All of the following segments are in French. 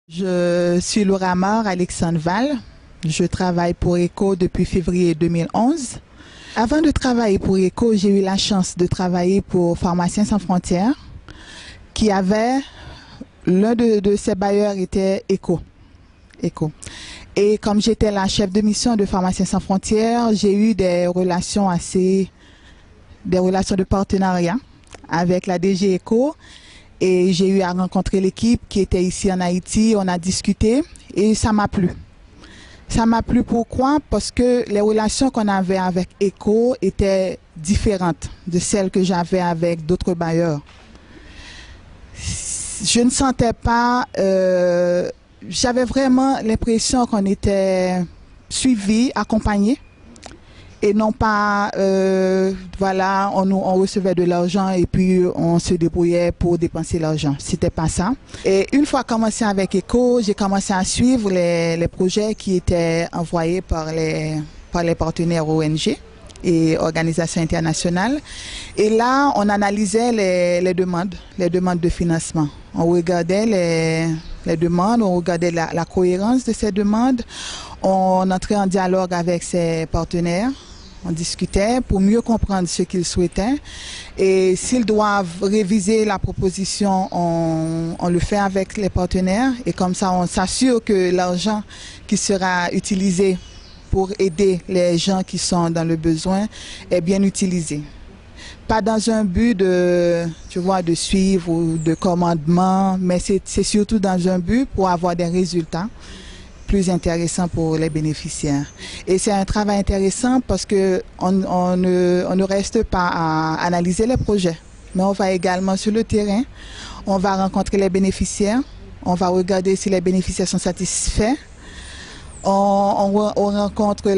Je suis Laura Mar, Alexandre Val. Je travaille pour ECHO depuis février 2011. Avant de travailler pour ECHO, j'ai eu la chance de travailler pour Pharmaciens sans frontières, qui avait, l'un de ses bailleurs était ECHO. Et comme j'étais la chef de mission de Pharmaciens sans frontières, j'ai eu des relations de partenariat avec la DG ECHO. Et j'ai eu à rencontrer l'équipe qui était ici en Haïti, on a discuté et ça m'a plu. Ça m'a plu pourquoi? Parce que les relations qu'on avait avec ECHO étaient différentes de celles que j'avais avec d'autres bailleurs. Je ne sentais pas, j'avais vraiment l'impression qu'on était suivi, accompagné. Et non pas, voilà, on recevait de l'argent et puis on se débrouillait pour dépenser l'argent. C'était pas ça. Et une fois commencé avec ECHO, j'ai commencé à suivre les projets qui étaient envoyés par les partenaires ONG et organisations internationales. Et là, on analysait les demandes de financement. On regardait les demandes, on regardait la cohérence de ces demandes. On entrait en dialogue avec ses partenaires. On discutait pour mieux comprendre ce qu'ils souhaitaient. Et s'ils doivent réviser la proposition, on le fait avec les partenaires. Et comme ça, on s'assure que l'argent qui sera utilisé pour aider les gens qui sont dans le besoin est bien utilisé. Pas dans un but de suivre ou de commandement, mais c'est surtout dans un but pour avoir des résultats plus intéressant pour les bénéficiaires. Et c'est un travail intéressant parce que on ne reste pas à analyser les projets, mais on va également sur le terrain, on va rencontrer les bénéficiaires, on va regarder si les bénéficiaires sont satisfaits, on rencontre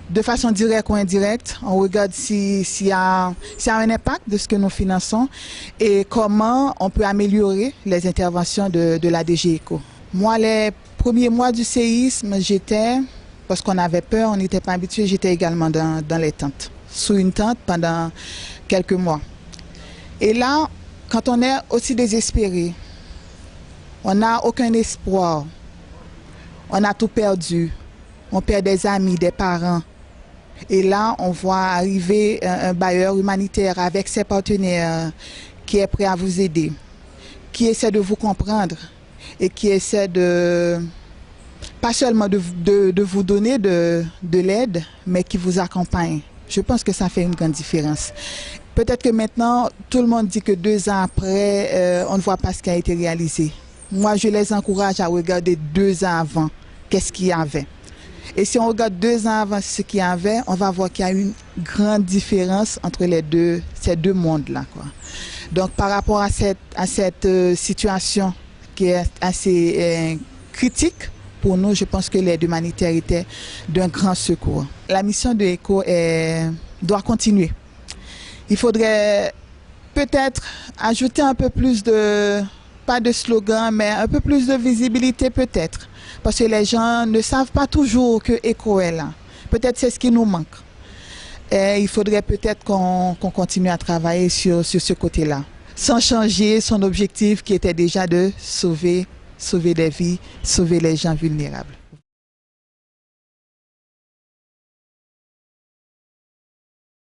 de façon directe ou indirecte, on regarde s'il y a un impact de ce que nous finançons et comment on peut améliorer les interventions de la DG ECHO. Moi, les premiers mois du séisme, parce qu'on avait peur, on n'était pas habitué, j'étais également dans les tentes, sous une tente pendant quelques mois. Et là, quand on est aussi désespéré, on n'a aucun espoir, on a tout perdu, on perd des amis, des parents. Et là, on voit arriver un bailleur humanitaire avec ses partenaires qui est prêt à vous aider, qui essaie de vous comprendre et qui essaie pas seulement de vous donner de l'aide, mais qui vous accompagne. Je pense que ça fait une grande différence. Peut-être que maintenant, tout le monde dit que 2 ans après, on ne voit pas ce qui a été réalisé. Moi, je les encourage à regarder 2 ans avant, qu'est-ce qu'il y avait. Et si on regarde 2 ans avant ce qu'il y avait, on va voir qu'il y a une grande différence entre ces deux mondes-là, quoi. Donc, par rapport à cette situation qui est assez critique pour nous, je pense que l'aide humanitaire était d'un grand secours. La mission de ECHO doit continuer. Il faudrait peut-être ajouter un peu plus pas de slogan, mais un peu plus de visibilité peut-être. Parce que les gens ne savent pas toujours que ECHO est là. Peut-être c'est ce qui nous manque. Et il faudrait peut-être qu'on continue à travailler sur ce côté-là, sans changer son objectif qui était déjà de sauver des vies, sauver les gens vulnérables.